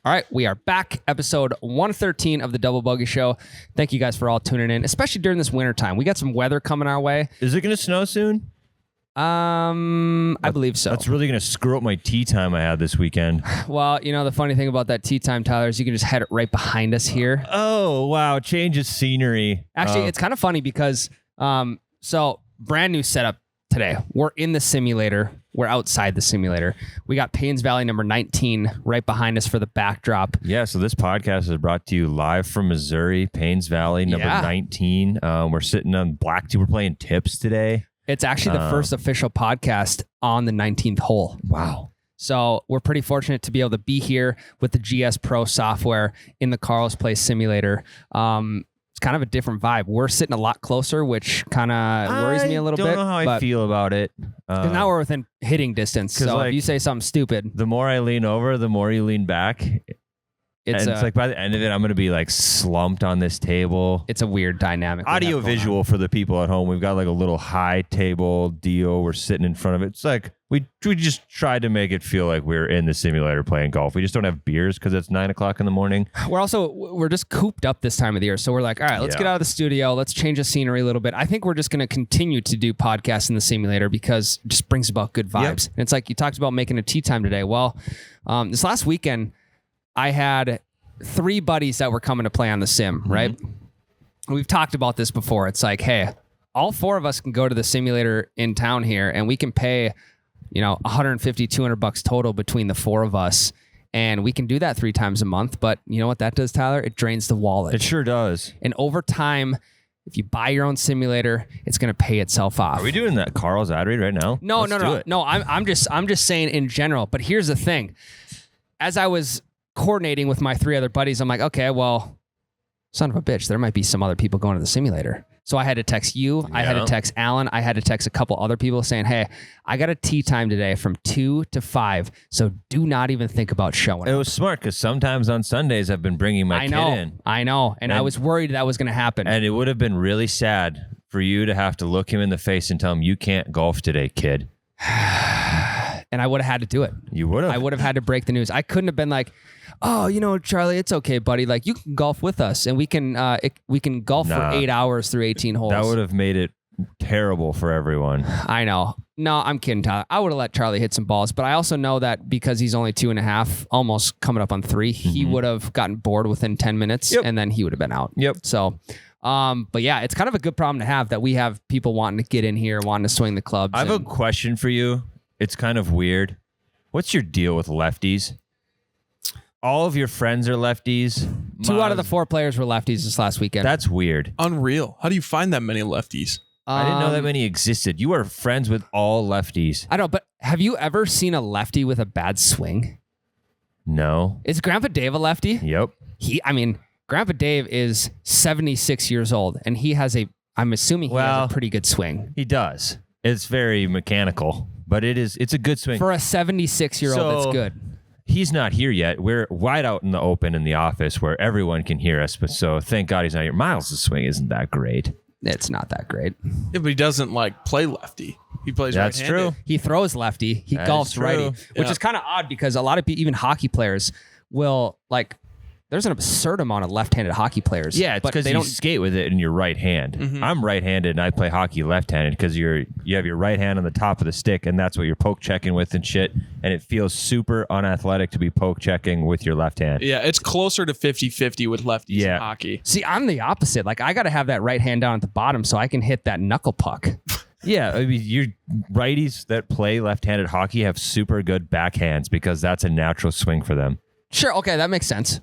All right, we are back. Episode 113 of the Double Bogey Show. Thank you guys for all tuning in, especially during this winter time. We got some weather coming our way. Is it going to snow soon? I believe so. That's really going to screw up my tea time I had this weekend. Well, you know, the funny thing about that tea time, Tyler, is you can just head it right behind us here. Oh, wow. Change of scenery. Actually, it's kind of funny because, so brand new setup today. We're in the simulator. We're outside the simulator. We got Paynes Valley number 19 right behind us for the backdrop. Yeah, so this podcast is brought to you live from Missouri, Paynes Valley number 19. We're sitting on Black Tee. We're playing tips today. It's actually the first official podcast on the 19th hole. Wow. So we're pretty fortunate to be able to be here with the GS Pro software in the Carl's Place simulator. It's kind of a different vibe. We're sitting a lot closer, which kind of worries me a little bit. I don't know how I feel about it. Because now we're within hitting distance. So if you say something stupid, the more I lean over, the more you lean back. It's like by the end of it, I'm going to be like slumped on this table. It's a weird dynamic. Audio visual for the people at home. We've got like a little high table deal. We're sitting in front of it. It's like we just tried to make it feel like we're in the simulator playing golf. We just don't have beers because it's 9 o'clock in the morning. We're just cooped up this time of the year. So we're like, all right, let's get out of the studio. Let's change the scenery a little bit. I think we're just going to continue to do podcasts in the simulator because it just brings about good vibes. And it's like you talked about making a tea time today. Well, this last weekend, I had 3 buddies that were coming to play on the sim, right? We've talked about this before. It's like, hey, all 4 of us can go to the simulator in town here and we can pay, $150, $200 total between the 4 of us. And we can do that 3 times a month. But you know what that does, Tyler? It drains the wallet. It sure does. And over time, if you buy your own simulator, it's going to pay itself off. Are we doing that Carl's ad read right now? No. I'm just saying in general. But here's the thing. As I was coordinating with my 3 other buddies, I'm like, okay, well, son of a bitch, there might be some other people going to the simulator. So I had to text you. Yeah. I had to text Alan. I had to text a couple other people saying, hey, I got a tea time today from 2 to 5. So do not even think about showing up. It was smart because sometimes on Sundays I've been bringing my kid in. I know. And I was worried that was going to happen. And it would have been really sad for you to have to look him in the face and tell him, you can't golf today, kid. And I would have had to do it. You would have. I would have had to break the news. I couldn't have been like, oh, Charlie, it's okay, buddy. Like, you can golf with us, and we can golf for 8 hours through 18 holes. That would have made it terrible for everyone. I know. No, I'm kidding, Tyler. I would have let Charlie hit some balls, but I also know that because he's only 2.5, almost coming up on 3, he would have gotten bored within 10 minutes, and then he would have been out. Yep. So, but yeah, it's kind of a good problem to have that we have people wanting to get in here, wanting to swing the clubs. I have a question for you. It's kind of weird. What's your deal with lefties? All of your friends are lefties. 2 out of the 4 players were lefties this last weekend. That's weird. Unreal. How do you find that many lefties? I didn't know that many existed. You are friends with all lefties. I don't, but have you ever seen a lefty with a bad swing? No. Is Grandpa Dave a lefty? Yep. Grandpa Dave is 76 years old, and I'm assuming he has a pretty good swing. He does. It's very mechanical, but it's a good swing. For a 76-year-old, it's good. He's not here yet. We're wide out in the open in the office where everyone can hear us. But so thank God he's not here. Miles' swing isn't that great. It's not that great. Yeah, but he doesn't play lefty. He plays right-handed. That's true. He throws lefty. He golfs righty, which is kind of odd because a lot of people, even hockey players, will there's an absurd amount of left-handed hockey players. Yeah, it's because you skate with it in your right hand. Mm-hmm. I'm right-handed and I play hockey left-handed because you have your right hand on the top of the stick and that's what you're poke checking with and shit. And it feels super unathletic to be poke checking with your left hand. Yeah, it's closer to 50-50 with lefties in hockey. See, I'm the opposite. I got to have that right hand down at the bottom so I can hit that knuckle puck. Yeah, I mean, your righties that play left-handed hockey have super good backhands because that's a natural swing for them. Sure. Okay, that makes sense.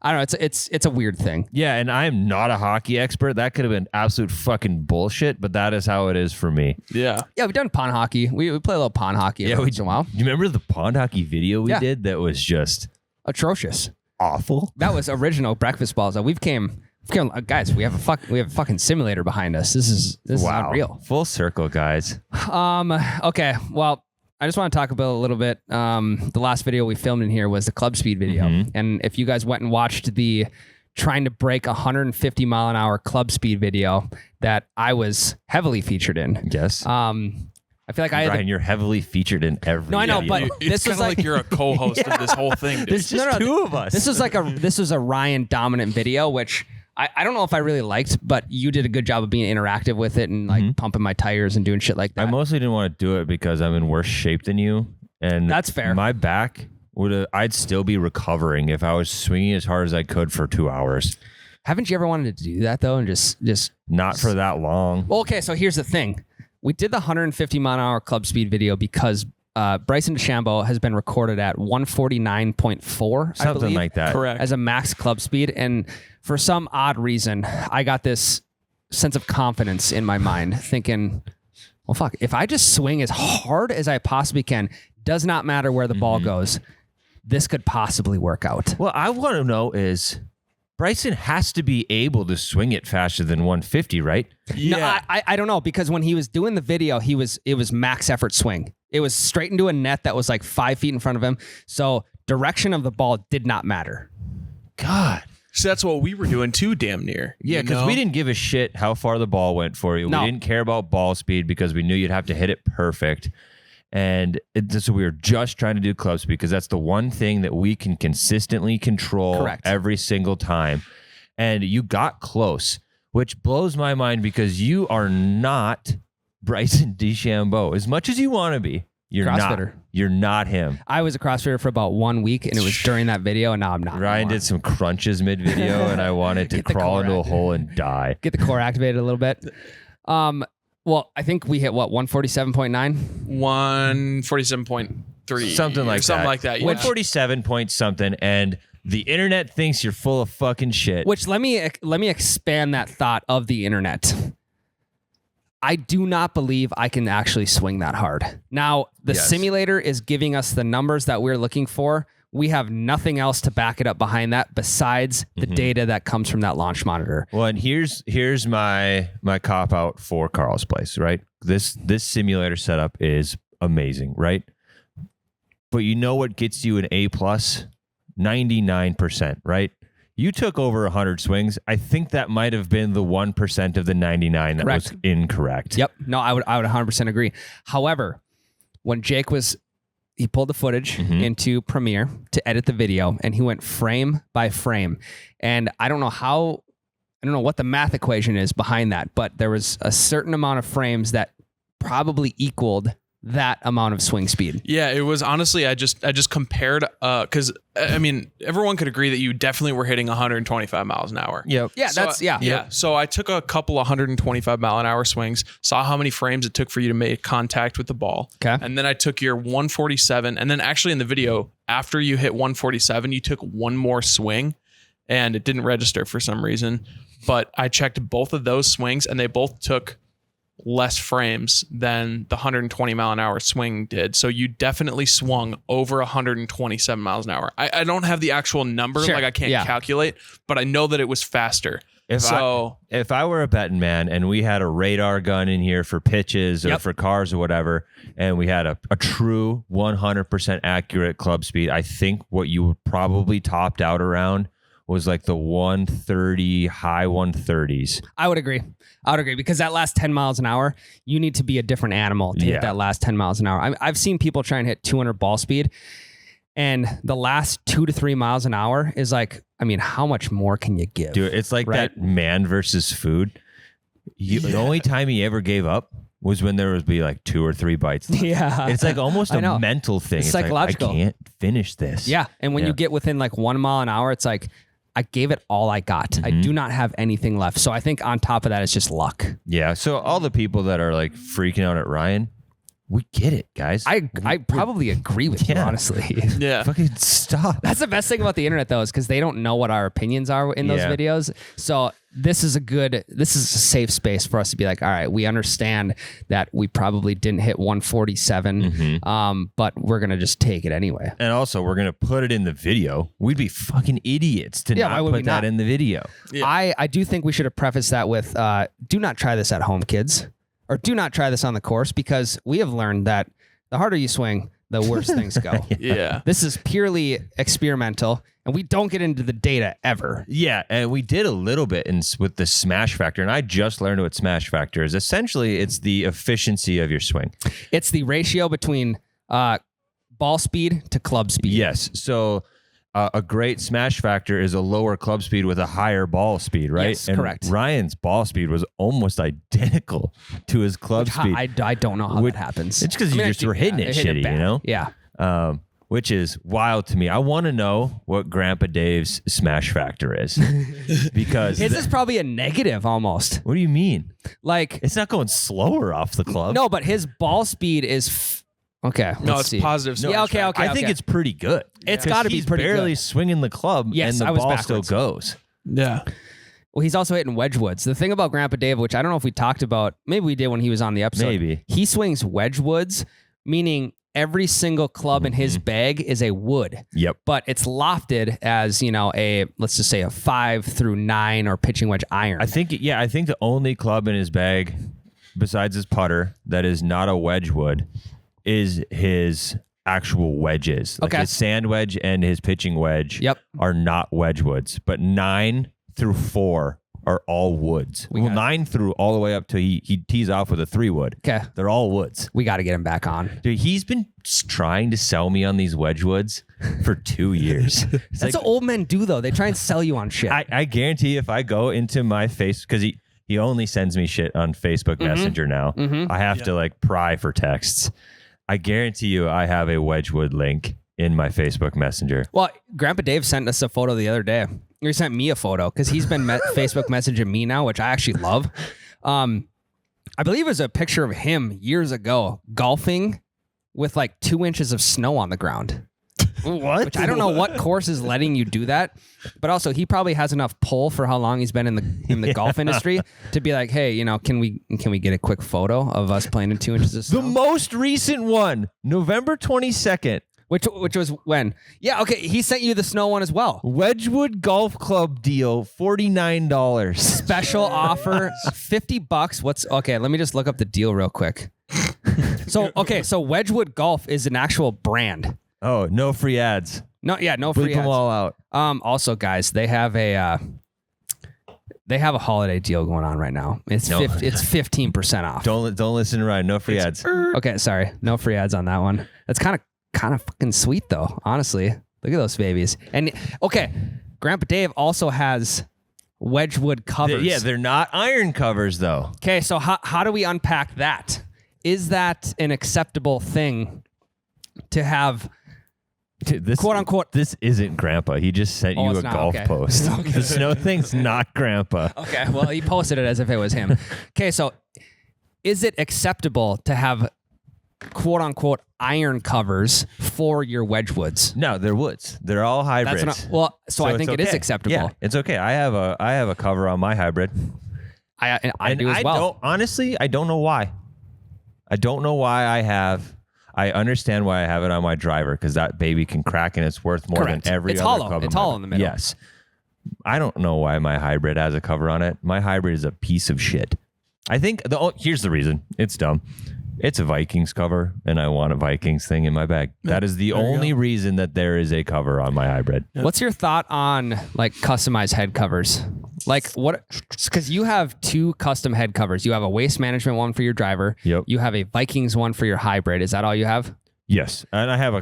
I don't know. It's a weird thing. Yeah, and I'm not a hockey expert. That could have been absolute fucking bullshit, but that is how it is for me. Yeah. Yeah, we've done pond hockey. We play a little pond hockey every once in a while. Do you remember the pond hockey video we did that was just atrocious? Awful. That was original breakfast balls. Guys, we have a fucking simulator behind us. This is unreal. Full circle, guys. Okay, well, I just want to talk about a little bit. The last video we filmed in here was the club speed video. Mm-hmm. And if you guys went and watched the trying to break 150 mile an hour club speed video that I was heavily featured in. Yes. I feel like I had Ryan, you're heavily featured in every. No, I know, video. but It's this was kind of like you're a co-host of this whole thing. Dude. There's just two of us. This was a Ryan dominant video, which I don't know if I really liked, but you did a good job of being interactive with it and like pumping my tires and doing shit like that. I mostly didn't want to do it because I'm in worse shape than you, and That's fair. My back I'd still be recovering if I was swinging as hard as I could for 2 hours. Haven't you ever wanted to do that though, and just Not for that long. Well, okay, so here's the thing. We did the 150 mile an hour club speed video because Bryson DeChambeau has been recorded at 149.4, Something like that. Correct. as a max club speed. And for some odd reason, I got this sense of confidence in my mind thinking, well, fuck, if I just swing as hard as I possibly can, does not matter where the ball goes, this could possibly work out. What I want to know is Bryson has to be able to swing it faster than 150, right? Yeah. No, I don't know, because when he was doing the video, it was max effort swing. It was straight into a net that was like 5 feet in front of him. So direction of the ball did not matter. God. So that's what we were doing too, damn near. Yeah, because we didn't give a shit how far the ball went for you. No. We didn't care about ball speed because we knew you'd have to hit it perfect. And so we were just trying to do club speed because that's the one thing that we can consistently control Correct. every single time. And you got close, which blows my mind because you are not Bryson DeChambeau. As much as you want to be, you're CrossFitter. not. You're not him. I was a CrossFitter for about 1 week, and it was during that video, and now I'm not. Ryan did some crunches mid-video, and I wanted to Get the crawl core into a active. hole and die. Get the core activated a little bit. Well, I think we hit, 147.9? 147.3. Something like Something that. like that. Yeah. 147 point something, and the internet thinks you're full of fucking shit. Which, let me expand that thought of the internet. I do not believe I can actually swing that hard. Now, the simulator is giving us the numbers that we're looking for. We have nothing else to back it up behind that besides the data that comes from that launch monitor. Well, and here's my cop out for Carl's place, right? This simulator setup is amazing, right? But you know what gets you an A+? 99%, right? You took over 100 swings. I think that might have been the 1% of the 99 that was incorrect. Yep. No, I would 100% agree. However, when Jake he pulled the footage into Premiere to edit the video, and he went frame by frame. And I don't know what the math equation is behind that, but there was a certain amount of frames that probably equaled that amount of swing speed. Yeah, it was honestly, I just compared, because I mean, everyone could agree that you definitely were hitting 125 miles an hour. Yep. Yeah, So I took a couple 125 mile an hour swings, saw how many frames it took for you to make contact with the ball. Okay. And then I took your 147, and then actually in the video, after you hit 147, you took one more swing, and it didn't register for some reason. But I checked both of those swings, and they both took less frames than the 120 mile an hour swing did. So you definitely swung over 127 miles an hour. I don't have the actual number, Sure. like I can't Yeah. calculate, but I know that it was faster. If I were a betting man and we had a radar gun in here for pitches or for cars or whatever, and we had a true 100% accurate club speed, I think what you would probably topped out around was like the 130, high 130s. I would agree because that last 10 miles an hour, you need to be a different animal to hit that last 10 miles an hour. I've seen people try and hit 200 ball speed, and the last 2 to 3 miles an hour is like, I mean, how much more can you give? Dude, it's like that man versus food. The only time he ever gave up was when there would be like 2 or 3 bites left. Yeah. It's like almost a mental thing. It's like, psychological. I can't finish this. Yeah. And when you get within like 1 mile an hour, it's like, I gave it all I got. I do not have anything left. So I think on top of that, it's just luck. Yeah. So all the people that are like freaking out at Ryan, we get it, guys. I probably agree with you, honestly. Yeah. Fucking stop. That's the best thing about the internet, though, is because they don't know what our opinions are in those videos. So this is a safe space for us to be like, all right, we understand that we probably didn't hit 147, but we're going to just take it anyway. And also, we're going to put it in the video. We'd be fucking idiots to why not would we put that not? in the video. Yeah. I do think we should have prefaced that with, do not try this at home, kids. Or do not try this on the course, because we have learned that the harder you swing, the worse things go. Yeah. This is purely experimental, and we don't get into the data ever. Yeah, and we did a little bit with the smash factor, and I just learned what smash factor is. Essentially, it's the efficiency of your swing. It's the ratio between ball speed to club speed. Yes, so a great smash factor is a lower club speed with a higher ball speed, right? Yes, and correct. Ryan's ball speed was almost identical to his club speed. I don't know how that happens. It's because you just were hitting it shitty, you know? Yeah. Which is wild to me. I want to know what Grandpa Dave's smash factor is. Because His is probably a negative almost. what do you mean? Like, It's not going slower off the club. no, but his ball speed is... Okay, No, let's it's see. positive. Yeah, okay. I think it's pretty good. It's 'Cause gotta be he's pretty barely good. swinging the club, Yes, and the I was ball backwards. still goes. Yeah. Well, he's also hitting Wedgewoods. The thing about Grandpa Dave, which I don't know if we talked about, maybe we did when he was on the episode. Maybe. He swings Wedgewoods, meaning every single club in his bag is a wood. Yep. But it's lofted as, let's just say a 5 through 9 or pitching wedge iron. I think the only club in his bag, besides his putter, that is not a Wedgwood, is his actual wedges. Like Okay. his sand wedge and his pitching wedge Yep. are not Wedgewoods, but 9 through 4 are all woods. got it. 9 through all the way up to he tees off with a 3-wood. Okay. They're all woods. We got to get him back on. Dude, he's been trying to sell me on these Wedgewoods for 2 years. It's That's what old men do, though. They try and sell you on shit. I guarantee if I go into my face, because he only sends me shit on Facebook Messenger now. I have to like pry for texts. I guarantee you I have a Wedgwood link in my Facebook Messenger. Well, Grandpa Dave sent us a photo the other day. Or he sent me a photo because he's been Facebook messaging me now, which I actually love. I believe it was a picture of him years ago golfing with like 2 inches of snow on the ground. What? Which I don't know what course is letting you do that, but also he probably has enough pull for how long he's been in the golf industry to be like, hey, can we get a quick photo of us playing in 2 inches of snow? The most recent one, November 22nd. Which was when? Yeah, okay. He sent you the snow one as well. Wedgwood Golf Club deal, $49. Special offer, $50. Okay? Let me just look up the deal real quick. So Wedgwood Golf is an actual brand. Oh, no free ads. No free Bleep them ads. all out. Also, guys, they have a holiday deal going on right now. It's 15% off. Don't listen to Ryan. No free ads. Okay, sorry, no free ads on that one. That's kind of fucking sweet though. Honestly, look at those babies. And okay, Grandpa Dave also has Wedgwood covers. Yeah, they're not iron covers though. Okay, so how do we unpack that? Is that an acceptable thing to have? This, quote unquote. This isn't Grandpa. He just sent you it's a not, golf okay. post. The snow thing's not Grandpa. Okay, well, he posted it as if it was him. Okay, so is it acceptable to have quote unquote iron covers for your Wedgewoods? No, they're woods. They're all hybrids. So I think it's it is okay. acceptable. Yeah, it's okay. I have a cover on my hybrid. I do as well. I don't know why. I don't know why I understand why I have it on my driver, because that baby can crack and it's worth more Correct. than every It's other hollow. cover. It's hollow in the middle. Yes. I don't know why my hybrid has a cover on it. My hybrid is a piece of shit. I think here's the reason. It's dumb. It's a Vikings cover, and I want a Vikings thing in my bag. That is the only reason that there is a cover on my hybrid. What's your thought on like customized head covers? Like what? Because you have 2 custom head covers. You have a Waste Management one for your driver. Yep. You have a Vikings one for your hybrid. Is that all you have? Yes, and I have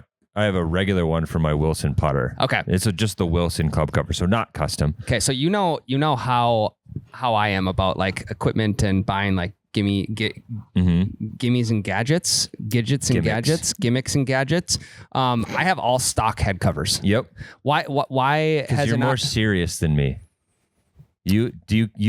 a regular one for my Wilson putter. Okay. It's just the Wilson club cover, so not custom. Okay, so you know how I am about like equipment and buying like gimmies and gadgets, gimmicks and gadgets. I have all stock head covers. Yep. Why Because has you're it not? more serious than me. You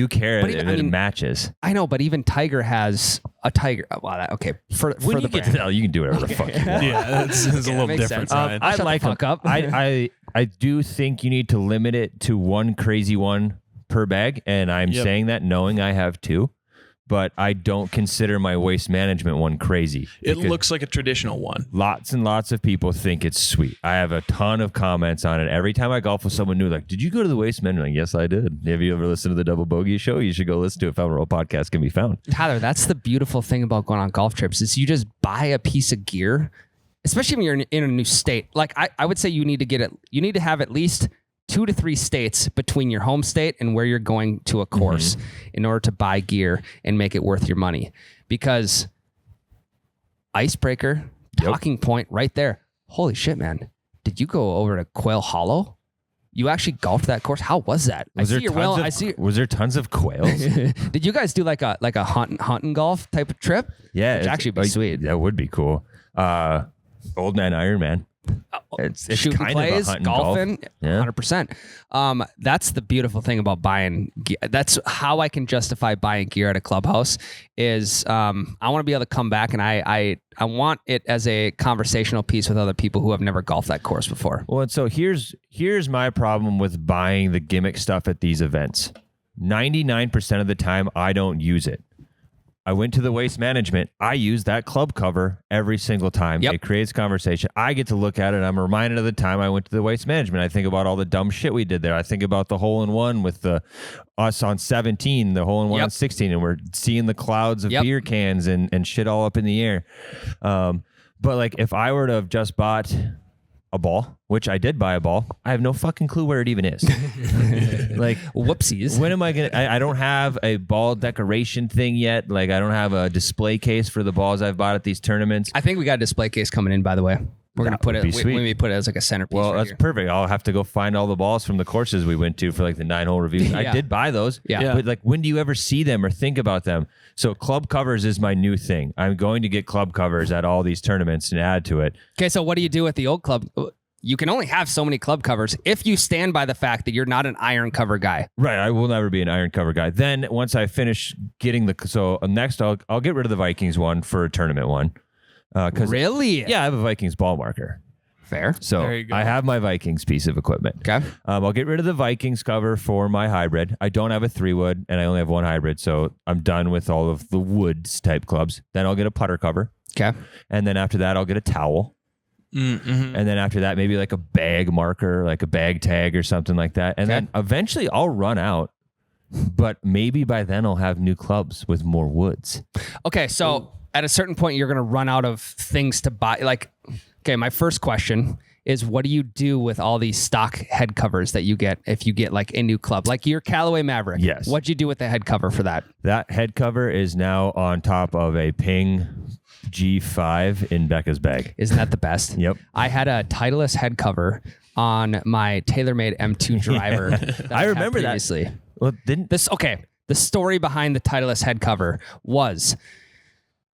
care But that even- it matches. I know, but even Tiger has a Tiger. Well, okay, for When the you get brand. to you can do whatever the fuck you want. Yeah, that's a little makes different. sense. Ryan. I Shut the like fuck them. up. I do think you need to limit it to one crazy one per bag, and I'm saying that knowing I have 2. But I don't consider my Waste Management one crazy. It looks like a traditional one. Lots and lots of people think it's sweet. I have a ton of comments on it. Every time I golf with someone new, like, did you go to the Waste Management? Like, yes, I did. Have you ever listened to the Double Bogey show? You should go listen to it. Fountain Roll Podcast can be found. Tyler, that's the beautiful thing about going on golf trips is you just buy a piece of gear especially when you're in a new state. Like I would say you need to have at least 2 to 3 states between your home state and where you're going to a course in order to buy gear and make it worth your money. Because icebreaker, talking point right there. Holy shit, man. Did you go over to Quail Hollow? You actually golfed that course? How was that? Was there tons of quails? Did you guys do like a hunting golf type of trip? Yeah. Which actually be sweet. That would be cool. Old Man Iron Man. It's shooting kind plays, of a golfing, golf. Yeah. 100%. That's the beautiful thing about buying gear. That's how I can justify buying gear at a clubhouse is I want to be able to come back and I want it as a conversational piece with other people who have never golfed that course before. Well, and so here's my problem with buying the gimmick stuff at these events. 99% of the time, I don't use it. I went to the Waste Management. I use that club cover every single time. Yep. It creates conversation. I get to look at it. I'm reminded of the time I went to the Waste Management. I think about all the dumb shit we did there. I think about the hole-in-one with us on 17, the hole-in-one on 16, and we're seeing the clouds of beer cans and shit all up in the air. But like if I were to have just bought a ball, which I did buy a ball, I have no fucking clue where it even is. Like, whoopsies. When am I going to, I don't have a ball decoration thing yet. Like I don't have a display case for the balls I've bought at these tournaments. I think we got a display case coming in, by the way. We're going to put it, we put it as like a centerpiece. Well, that's perfect. I'll have to go find all the balls from the courses we went to for like the 9-hole reviews. I did buy those. Yeah. But like, when do you ever see them or think about them? So club covers is my new thing. I'm going to get club covers at all these tournaments and add to it. Okay. So what do you do with the old club? You can only have so many club covers if you stand by the fact that you're not an iron cover guy. Right. I will never be an iron cover guy. Then once I finish getting next I'll get rid of the Vikings one for a tournament one. Really? Yeah, I have a Vikings ball marker. Fair. So There you go. I have my Vikings piece of equipment. Okay. I'll get rid of the Vikings cover for my hybrid. I don't have a 3-wood and I only have one hybrid. So I'm done with all of the woods type clubs. Then I'll get a putter cover. Okay. And then after that, I'll get a towel. Mm-hmm. And then after that, maybe like a bag marker, like a bag tag or something like that. And then eventually I'll run out, but maybe by then I'll have new clubs with more woods. Okay. So at a certain point, you're going to run out of things to buy. Like, okay, my first question is, what do you do with all these stock head covers that you get if you get like a new club? Like your Callaway Maverick. Yes. What'd you do with the head cover for that? That head cover is now on top of a Ping G5 in Becca's bag. Isn't that the best? Yep. I had a Titleist head cover on my TaylorMade M2 driver. that I remember that. previously. Well, The story behind the Titleist head cover was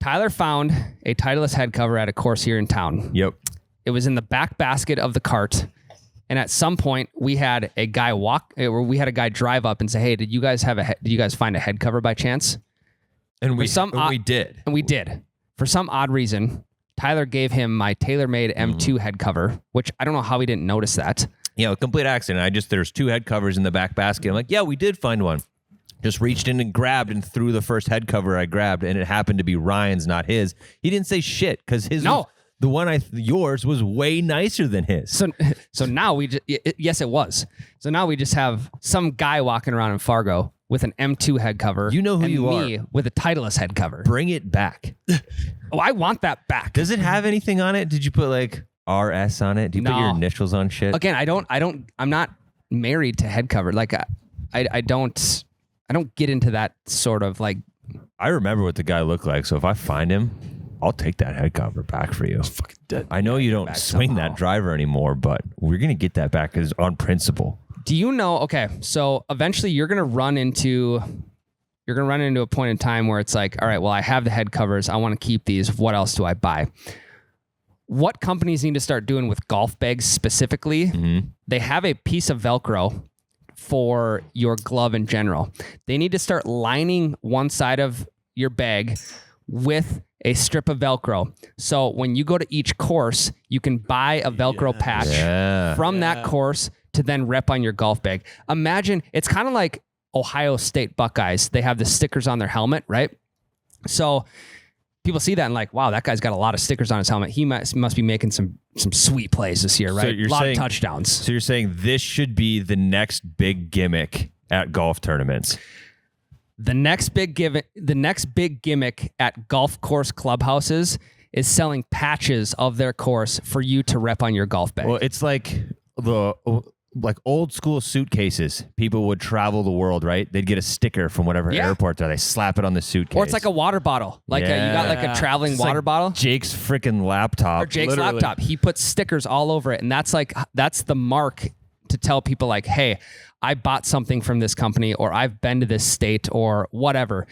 Tyler found a Titleist head cover at a course here in town. Yep. It was in the back basket of the cart. And at some point we had a guy drive up and say, "Hey, did you guys find a head cover by chance?" And we did. And we did. For some odd reason, Tyler gave him my TaylorMade M2 head cover, which I don't know how he didn't notice that. Yeah, a complete accident. There's 2 head covers in the back basket. I'm like, yeah, we did find one. Just reached in and grabbed and threw the first head cover I grabbed, and it happened to be Ryan's, not his. He didn't say shit because yours was way nicer than his. So now yes, it was. So now we just have some guy walking around in Fargo with an M2 head cover. You know who and you me are. With a Titleist head cover. Bring it back. Oh, I want that back. Does it have anything on it? Did you put like RS on it? Do you put your initials on shit? Again, I'm not married to head cover. Like I don't get into that sort of like. I remember what the guy looked like, so if I find him, I'll take that head cover back for you. Fucking dead. I know you don't swing that driver anymore, but we're gonna get that back because on principle. Do you know? Okay, so eventually you're gonna run into a point in time where it's like, all right, well, I have the head covers. I want to keep these. What else do I buy? What companies need to start doing with golf bags specifically? Mm-hmm. They have a piece of Velcro for your glove in general. They need to start lining one side of your bag with a strip of Velcro. So when you go to each course, you can buy a Velcro patch from that course to then rep on your golf bag. Imagine, it's kind of like Ohio State Buckeyes. They have the stickers on their helmet, right? So people see that and like, wow, that guy's got a lot of stickers on his helmet. He must be making some sweet plays this year, right? So a lot of touchdowns. So you're saying this should be the next big gimmick at golf tournaments? The next big gimmick at golf course clubhouses is selling patches of their course for you to rep on your golf bag. Well, it's like old school suitcases. People would travel the world, right? They'd get a sticker from whatever airport there. They slap it on the suitcase. Or it's like a water bottle. Like you got like a traveling It's water like bottle. Jake's freaking laptop. Or Jake's literally. laptop. He puts stickers all over it. And that's the mark to tell people like, hey, I bought something from this company, or I've been to this state, or whatever.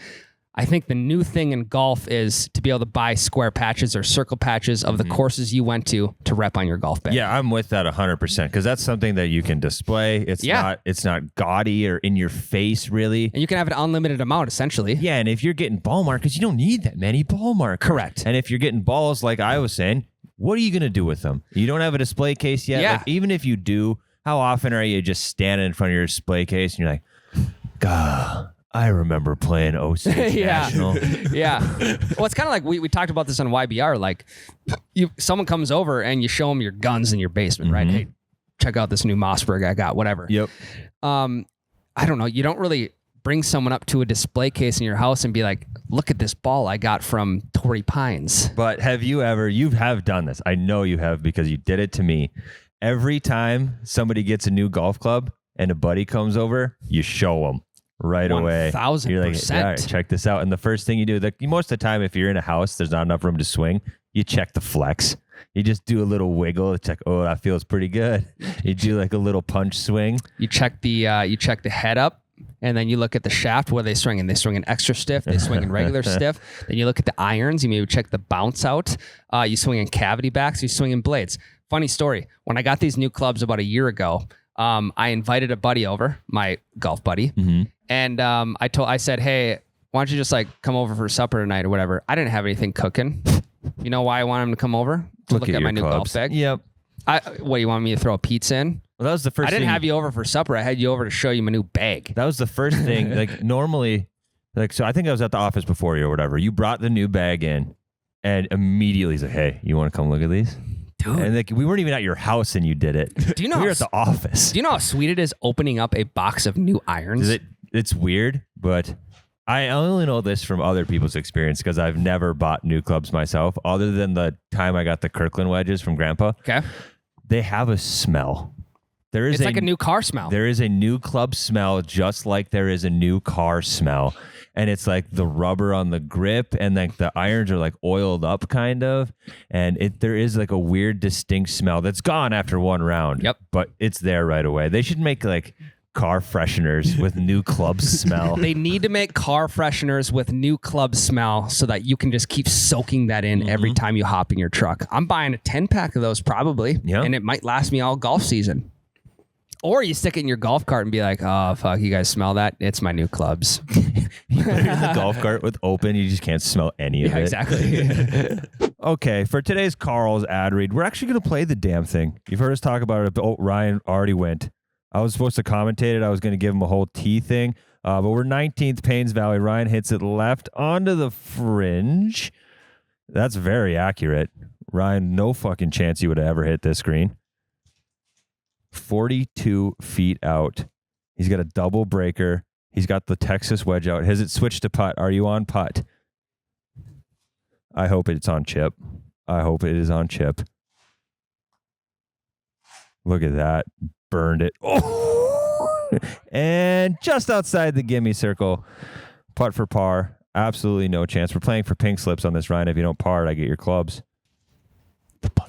I think the new thing in golf is to be able to buy square patches or circle patches of the courses you went to rep on your golf bag. Yeah, I'm with that 100% because that's something that you can display. It's not gaudy or in your face, really. And you can have an unlimited amount, essentially. Yeah, and if you're getting ball markers, you don't need that many ball markers. Correct. And if you're getting balls, like I was saying, what are you going to do with them? You don't have a display case yet? Yeah. Like, even if you do, how often are you just standing in front of your display case and you're like, God, I remember playing 06 National. Yeah. Well, it's kind of like we talked about this on YBR. Like, someone comes over and you show them your guns in your basement, right? Hey, check out this new Mossberg I got, whatever. Yep. I don't know. You don't really bring someone up to a display case in your house and be like, look at this ball I got from Torrey Pines. But you have done this. I know you have because you did it to me. Every time somebody gets a new golf club and a buddy comes over, you show them right away. 1,000%. You're like, all right, check this out. And the first thing you do, most of the time, if you're in a house, there's not enough room to swing. You check the flex. You just do a little wiggle. It's like, oh, that feels pretty good. You do like a little punch swing. You check the head up. And then you look at the shaft. What are they swinging? They swing in extra stiff. They swing in regular stiff. Then you look at the irons. You maybe check the bounce out. You swing in cavity backs. You swing in blades. Funny story. When I got these new clubs about a year ago, I invited a buddy over, my golf buddy, and I said, hey, why don't you just like come over for supper tonight or whatever? I didn't have anything cooking. You know why I want him to come over? To look at my new golf bag. Yep. What, you want me to throw a pizza in? Well, that was the first I didn't have you over for supper. I had you over to show you my new bag. That was the first thing. Like normally, so I think I was at the office before you or whatever. You brought the new bag in and immediately he's like, hey, you want to come look at these? Dude. And like, we weren't even at your house and you did it. Do you know we were at the office. Do you know how sweet it is opening up a box of new irons? It's weird, but I only know this from other people's experience because I've never bought new clubs myself other than the time I got the Kirkland wedges from Grandpa. Okay. They have a smell. It's like a new car smell. There is a new club smell just like there is a new car smell. And it's like the rubber on the grip and like the irons are like oiled up kind of. And there is like a weird distinct smell that's gone after one round. Yep. But it's there right away. They should make like car fresheners with new club smell. They need to make car fresheners with new club smell so that you can just keep soaking that in every time you hop in your truck. I'm buying a 10-pack of those probably. Yeah. And it might last me all golf season. Or you stick it in your golf cart and be like, oh, fuck, you guys smell that? It's my new clubs. You put it in the golf cart with open, you just can't smell any of it. Exactly. Okay, for today's Carl's ad read, we're actually going to play the damn thing. You've heard us talk about it. Oh, Ryan already went. I was supposed to commentate it. I was going to give him a whole tee thing. But we're 19th Paynes Valley. Ryan hits it left onto the fringe. That's very accurate. Ryan, no fucking chance you would have ever hit this green. 42 feet out. He's got a double breaker. He's got the Texas wedge out. Has it switched to putt? Are you on putt? I hope it's on chip. I hope it is on chip. Look at that. Burned it. Oh! And just outside the gimme circle. Putt for par. Absolutely no chance. We're playing for pink slips on this, Ryan. If you don't par it, I get your clubs.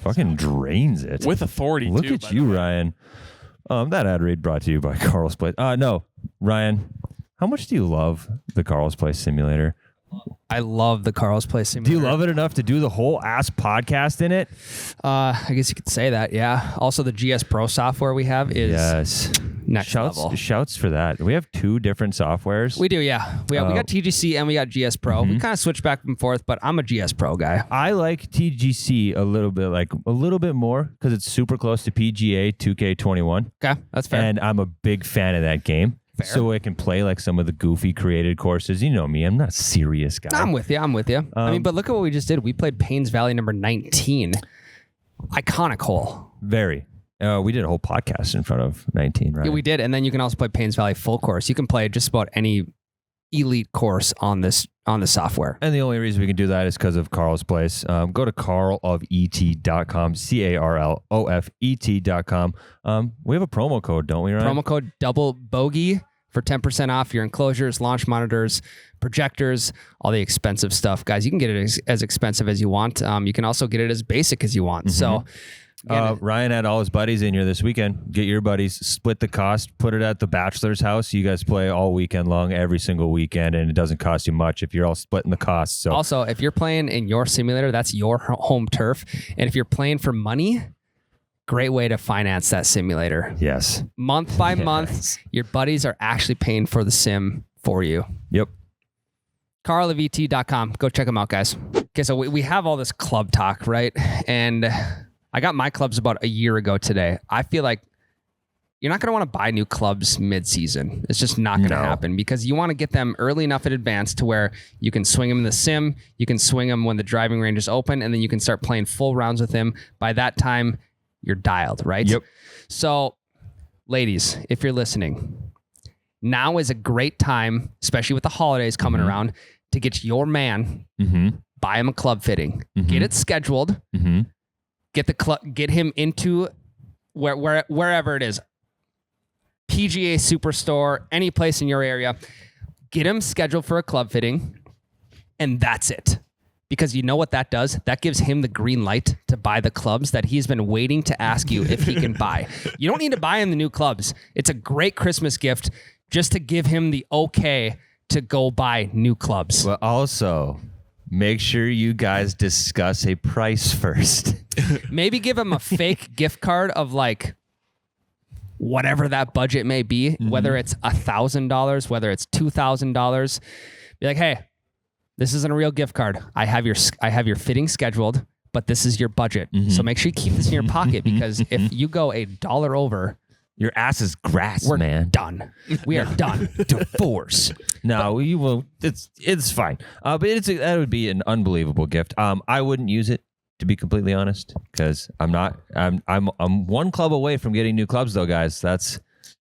Fucking drains it. With authority, Look too, at you, Ryan. That ad read brought to you by Carl's Place. No, Ryan, how much do you love the Carl's Place simulator? I love the Carl's Place Do simulator. you love it enough to do the whole ass podcast in it? I guess you could say that, yeah. Also, the GS Pro software we have is next level. Shouts for that. We have two different softwares. We do, yeah. We got TGC and we got GS Pro. We kind of switch back and forth, but I'm a GS Pro guy. I like TGC a little bit more because it's super close to PGA 2K21. Okay, that's fair. And I'm a big fan of that game. Fair. So I can play like some of the goofy created courses. You know me, I'm not a serious guy. I'm with you. I mean, but look at what we just did. We played Paynes Valley number 19. Iconic hole. Very. We did a whole podcast in front of 19, right? Yeah, we did. And then you can also play Paynes Valley full course. You can play just about any elite course on the software. And the only reason we can do that is because of Carl's place. Go to carlofet.com, CARLOFET.com. We have a promo code, don't we, Ryan? Promo code double Bogey for 10% off your enclosures, launch monitors, projectors, all the expensive stuff. Guys, you can get it as expensive as you want. You can also get it as basic as you want. So Ryan had all his buddies in here this weekend. Get your buddies, split the cost, put it at the bachelor's house. You guys play all weekend long, every single weekend, and it doesn't cost you much if you're all splitting the cost. So also, if you're playing in your simulator, that's your home turf. And if you're playing for money, great way to finance that simulator. Yes. Month by month, your buddies are actually paying for the sim for you. Yep. carlofet.com. Go check them out, guys. Okay, so we have all this club talk, right? And I got my clubs about a year ago today. I feel like you're not going to want to buy new clubs mid-season. It's just not going to happen because you want to get them early enough in advance to where you can swing them in the sim, you can swing them when the driving range is open, and then you can start playing full rounds with them. By that time, you're dialed, right? Yep. So, ladies, if you're listening, now is a great time, especially with the holidays coming around, to get your man, buy him a club fitting, get it scheduled, get him into wherever it is, PGA Superstore, any place in your area, get him scheduled for a club fitting, and that's it. Because you know what that does? That gives him the green light to buy the clubs that he's been waiting to ask you if he can buy. You don't need to buy him the new clubs. It's a great Christmas gift just to give him the okay to go buy new clubs. But also, make sure you guys discuss a price first. Maybe give him a fake gift card of like whatever that budget may be, whether it's $1,000, whether it's $2,000. Be like, hey, this isn't a real gift card. I have your fitting scheduled, but this is your budget. So make sure you keep this in your pocket because if you go $1 over, your ass is grass, we're man. done. We are done. Divorce. No, you will. It's fine. But that would be an unbelievable gift. I wouldn't use it, to be completely honest, because I'm one club away from getting new clubs though, guys.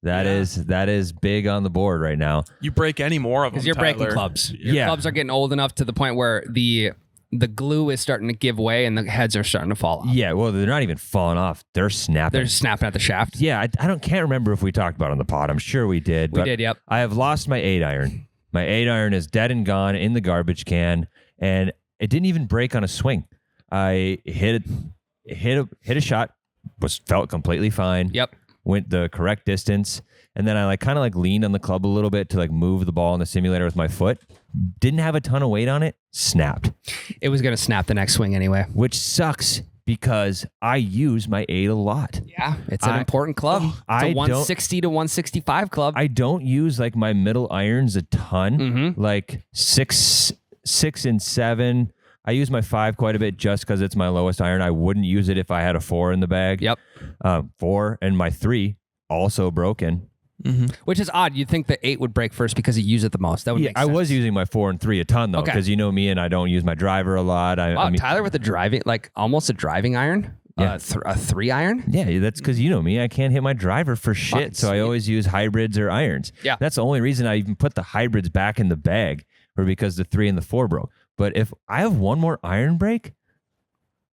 That is big on the board right now. You break any more of them, because you're Tyler. breaking clubs. Your clubs are getting old enough to the point where the glue is starting to give way and the heads are starting to fall off. Yeah, well, they're not even falling off. They're snapping. They're snapping at the shaft. Yeah, can't remember if we talked about it on the pod. I'm sure we did. We did, yep. I have lost my 8-iron. My 8-iron is dead and gone in the garbage can, and it didn't even break on a swing. I hit a shot, felt completely fine. Yep. Went the correct distance, and then I kind of leaned on the club a little bit to move the ball in the simulator with my foot. Didn't have a ton of weight on it. Snapped. It was going to snap the next swing anyway. Which sucks because I use my 8 a lot. Yeah, it's an important club. It's a 160 to 165 club. I don't use my middle irons a ton. Like 6 and 7. I use my 5 quite a bit just because it's my lowest iron. I wouldn't use it if I had a 4 in the bag. Yep. 4 and my 3 also broken. Which is odd. You'd think the 8 would break first because you use it the most. That would make sense. I was using my 4 and 3 a ton though, because you know me and I don't use my driver a lot. Wow, Tyler with the driving, almost a driving iron. Yeah. A 3 iron. Yeah, that's because you know me. I can't hit my driver for shit, so I always use hybrids or irons. Yeah, that's the only reason I even put the hybrids back in the bag, or because the 3 and the 4 broke. But if I have one more iron break,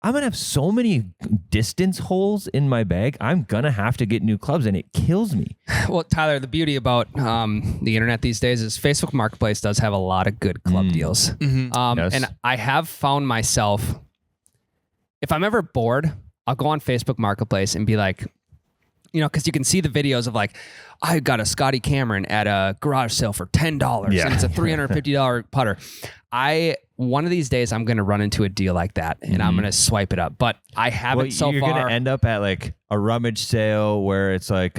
I'm going to have so many distance holes in my bag. I'm going to have to get new clubs, and it kills me. Well, Tyler, the beauty about the internet these days is Facebook Marketplace does have a lot of good club deals. Yes. And I have found myself, if I'm ever bored, I'll go on Facebook Marketplace and be like, because you can see the videos of I got a Scotty Cameron at a garage sale for $10 and it's a $350 putter. One of these days I'm going to run into a deal like that and I'm going to swipe it up, but I haven't so far. You're going to end up at a rummage sale where it's a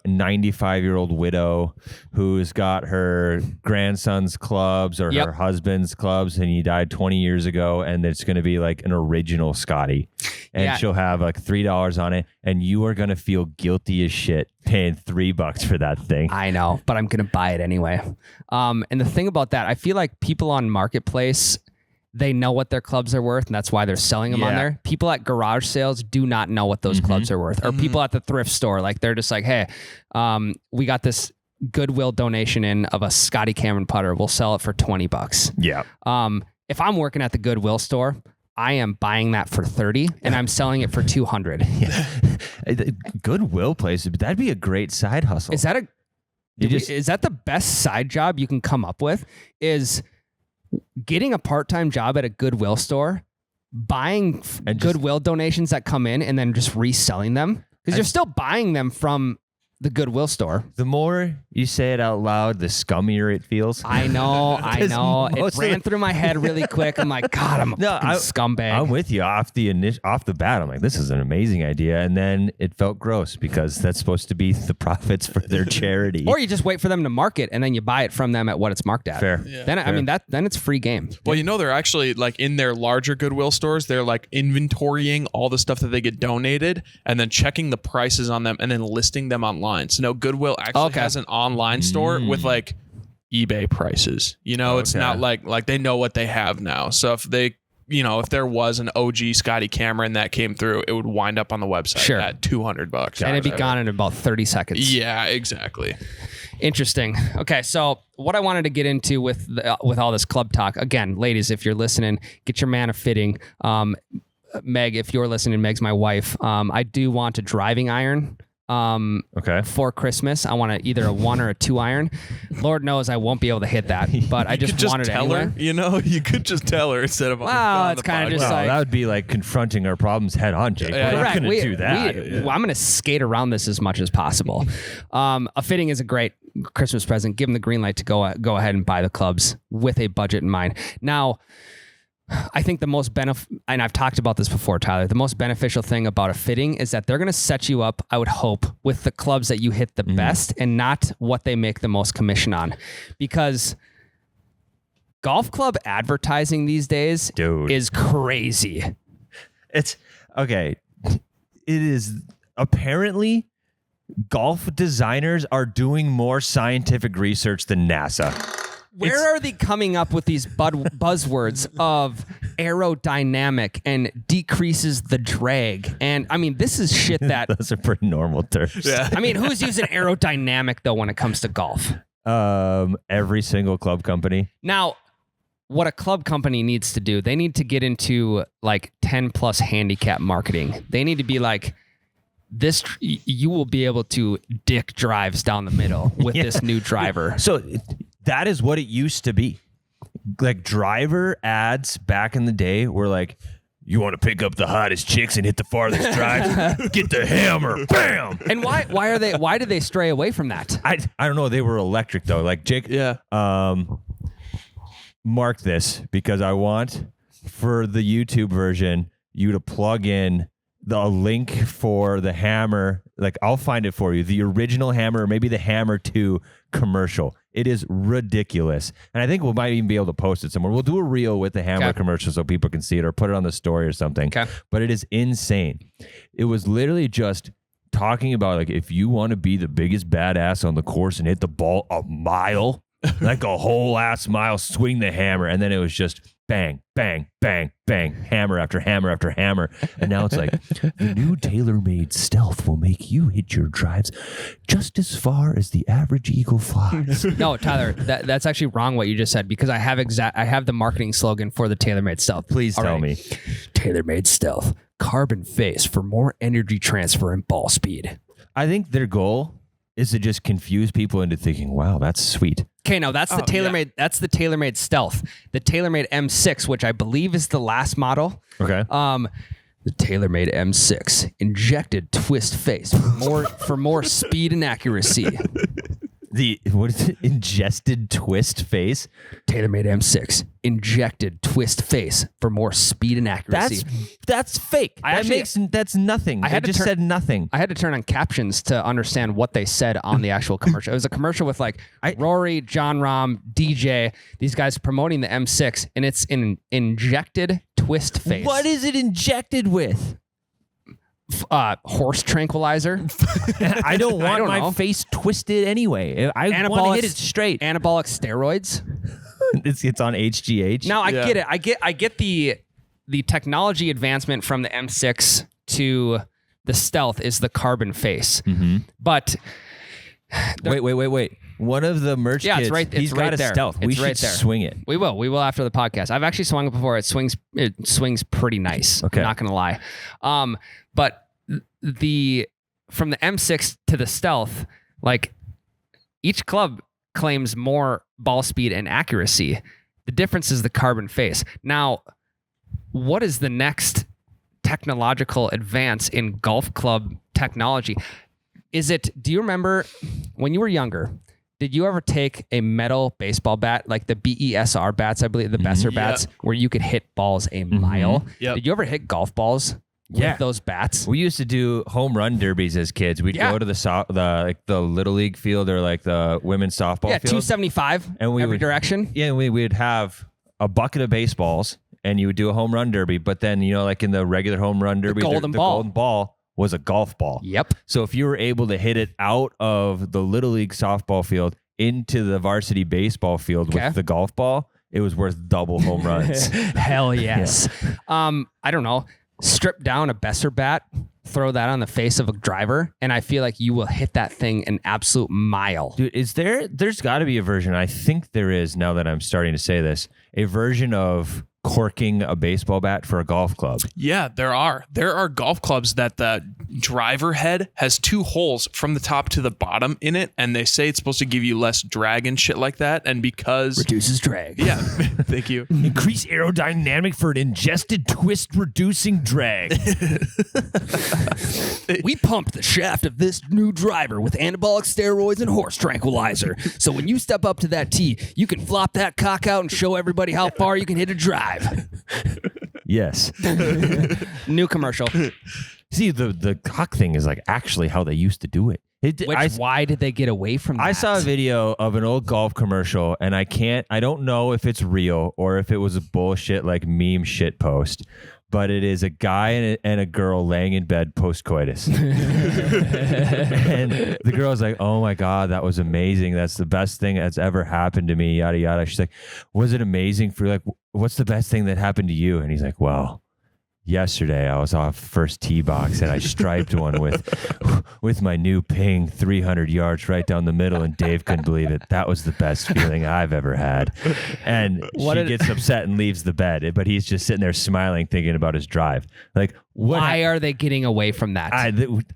95-year-old widow who's got her grandson's clubs or her husband's clubs, and he died 20 years ago, and it's going to be an original Scotty, and she'll have $3 on it, and you are going to feel guilty as shit paying $3 for that thing. I know, but I'm going to buy it anyway. And the thing about that, I feel like people on Marketplace, they know what their clubs are worth, and that's why they're selling them on there. People at garage sales do not know what those clubs are worth. Or people at the thrift store, they're just hey, we got this Goodwill donation in of a Scotty Cameron putter, we'll sell it for $20. Yeah. If I'm working at the Goodwill store, I am buying that for $30 and I'm selling it for $200. Goodwill place, that'd be a great side hustle. Is that is that the best side job you can come up with? Is getting a part-time job at a Goodwill store, buying Goodwill donations that come in and then just reselling them? Because you're still buying them from the Goodwill store. The more you say it out loud, the scummier it feels. I know. It ran through my head really quick. I'm like, God, I'm a scumbag. I'm with you off the bat. I'm like, this is an amazing idea. And then it felt gross because that's supposed to be the profits for their charity. Or you just wait for them to mark it and then you buy it from them at what it's marked at. Fair. Yeah. Then I mean then it's free game. Well, they're actually like in their larger Goodwill stores, they're like inventorying all the stuff that they get donated and then checking the prices on them and then listing them online. So now Goodwill actually has an online store with like eBay prices. It's not like they know what they have now. So if they, if there was an OG Scotty Cameron that came through, it would wind up on the website at $200. And it'd be gone in about 30 seconds. Yeah, exactly. Interesting. Okay, so what I wanted to get into with all this club talk, again, ladies, if you're listening, get your man a fitting. Meg, if you're listening, Meg's my wife. I do want a driving iron. For Christmas. I want either a 1 or a 2 iron. Lord knows I won't be able to hit that, but I just wanted to tell her. You could just tell her instead of it's kind of just like that would be like confronting our problems head on, Jake. We're not going to do that. I'm going to skate around this as much as possible. A fitting is a great Christmas present. Give them the green light to go ahead and buy the clubs with a budget in mind. Now, I think the most and I've talked about this before, Tyler, the most beneficial thing about a fitting is that they're going to set you up, I would hope, with the clubs that you hit the best and not what they make the most commission on. Because golf club advertising these days is crazy. It's okay. It is apparently golf designers are doing more scientific research than NASA. Where are they coming up with these buzzwords of aerodynamic and decreases the drag? And I mean, this is shit that... Those are pretty normal terms. Yeah. I mean, who's using aerodynamic, though, when it comes to golf? Every single club company. Now, what a club company needs to do, they need to get into like 10-plus handicap marketing. They need to be like, this, you will be able to dick drives down the middle with this new driver. So... that is what it used to be. Like driver ads back in the day were like, you want to pick up the hottest chicks and hit the farthest drive? Get the hammer. Bam. And why did they stray away from that? I don't know. They were electric though. Like Jake, mark this because I want for the YouTube version you to plug in the link for the hammer. Like I'll find it for you. The original hammer, or maybe the Hammer 2 commercial. It is ridiculous. And I think we might even be able to post it somewhere. We'll do a reel with the hammer commercial so people can see it or put it on the story or something. Okay. But it is insane. It was literally just talking about like if you want to be the biggest badass on the course and hit the ball a mile, like a whole ass mile, swing the hammer. And then it was just bang, bang, bang, bang, hammer after hammer after hammer. And now it's like the new TaylorMade Stealth will make you hit your drives just as far as the average eagle flies. No, Tyler, that's actually wrong what you just said because I have the marketing slogan for the TaylorMade Stealth. Please tell me. TaylorMade Stealth, carbon face for more energy transfer and ball speed. I think their goal is to just confuse people into thinking, wow, that's sweet. Okay, no, that's the TaylorMade. Yeah. That's the TaylorMade Stealth. The TaylorMade M6, which I believe is the last model. Okay. The TaylorMade M6 injected twist face for more speed and accuracy. What is it? Ingested twist face? TaylorMade M6 injected twist face for more speed and accuracy. That's fake. That's nothing. I just said nothing. I had to turn on captions to understand what they said on the actual commercial. It was a commercial with like Rory, John Rahm, DJ, these guys promoting the M6, and it's an injected twist face. What is it injected with? Horse tranquilizer. I don't want my face twisted anyway. I want to hit it straight. Anabolic steroids. It's on HGH. Now I get it. I get the technology advancement from the M6 to the Stealth is the carbon face. Mm-hmm. But Wait. One of the merch Yeah, kits, it's right. he's It's got right a there. stealth. We It's should right there. swing it. We will. We will after the podcast. I've actually swung it before. It swings pretty nice. Okay. I'm not gonna lie. But from the M6 to the stealth, like each club claims more ball speed and accuracy. The difference is the carbon face. Now, what is the next technological advance in golf club technology? Do you remember when you were younger, did you ever take a metal baseball bat, like the BESR bats, I believe, the Besser bats, where you could hit balls a mile? Yep. Did you ever hit golf balls with those bats? We used to do home run derbies as kids. We'd go to the little league field or like the women's softball field. 275 and we every would, direction. Yeah, we'd have a bucket of baseballs and you would do a home run derby. But then, like in the regular home run derby, the golden ball was a golf ball. Yep. So if you were able to hit it out of the little league softball field into the varsity baseball field with the golf ball, it was worth double home runs. Hell yes. I don't know. Strip down a Besser bat, throw that on the face of a driver, and I feel like you will hit that thing an absolute mile. Dude, there's got to be a version, I think there is now that I'm starting to say this, a version of corking a baseball bat for a golf club. Yeah, there are. There are golf clubs that the driver head has 2 holes from the top to the bottom in it, and they say it's supposed to give you less drag and shit like that. And because reduces drag. Yeah, thank you. Increase aerodynamic for an ingested twist reducing drag. We pumped the shaft of this new driver with anabolic steroids and horse tranquilizer. So when you step up to that tee, you can flop that cock out and show everybody how far you can hit a drive. Yes. New commercial. See, the cock thing is like actually how they used to do it. Why did they get away from that? I saw a video of an old golf commercial, and I don't know if it's real or if it was a bullshit like meme shit post, but it is a guy and a girl laying in bed post-coitus. And the girl's like, oh my God, that was amazing. That's the best thing that's ever happened to me, yada, yada. She's like, was it amazing for like, what's the best thing that happened to you? And he's like, well, yesterday I was off first tee box and I striped one with my new ping 300 yards right down the middle, and Dave couldn't believe it. That was the best feeling I've ever had. And she gets upset and leaves the bed, but he's just sitting there smiling, thinking about his drive. Like, why are they getting away from that?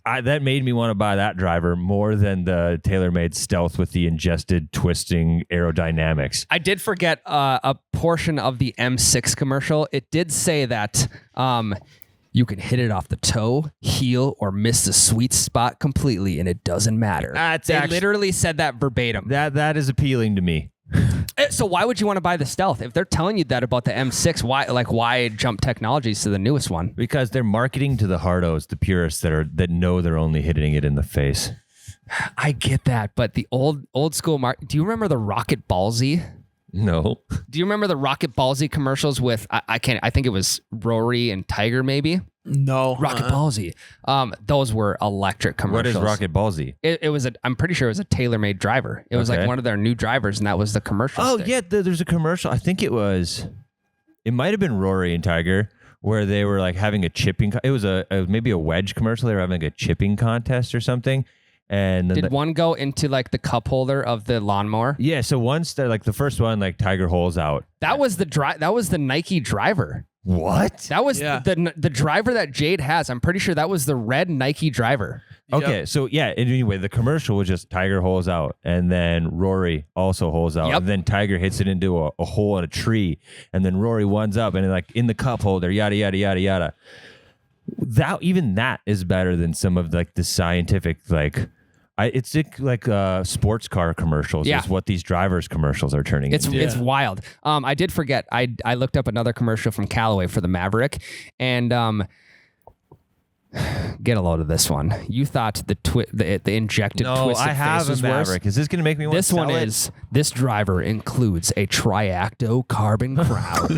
That made me want to buy that driver more than the TaylorMade Stealth with the ingested twisting aerodynamics. I did forget a portion of the M6 commercial. It did say that you can hit it off the toe, heel, or miss the sweet spot completely, and it doesn't matter. They literally said that verbatim. That is appealing to me. So why would you want to buy the Stealth if they're telling you that about the M6? Why jump technologies to the newest one? Because they're marketing to the hardos, the purists that know they're only hitting it in the face. I get that, but the old school do you remember the Rocket Ballsy? No. Do you remember the Rocket Ballsy commercials with I think it was Rory and Tiger maybe? No. Rocket Ballsy. Those were electric commercials. What is Rocket Ballsy? It was I'm pretty sure it was a TaylorMade driver. It was like one of their new drivers, and that was the commercial. Oh stick. yeah, there's a commercial. I think it might have been Rory and Tiger, where they were like having a chipping. It was maybe a wedge commercial. They were having a chipping contest or something. And then did one go into like the cup holder of the lawnmower? Yeah. So once they're like the first one, like Tiger holes out. That was the Nike driver. What? That was the driver that Jade has. I'm pretty sure that was the red Nike driver. Okay, Yep. so yeah, anyway, the commercial was just Tiger holes out, and then Rory also holes out, and then Tiger hits it into a hole in a tree, and then Rory ones up, and then like in the cup holder, yada, yada, yada, yada. That is better than some of like the scientific, like, it's like sports car commercials is what these drivers commercials are turning into. It's wild. I did forget. I looked up another commercial from Callaway for the Maverick, and get a load of this one. You thought the injected twisted I have face was a Maverick. worse. Is this going to make me want to sell it? This driver includes a triacto carbon crown.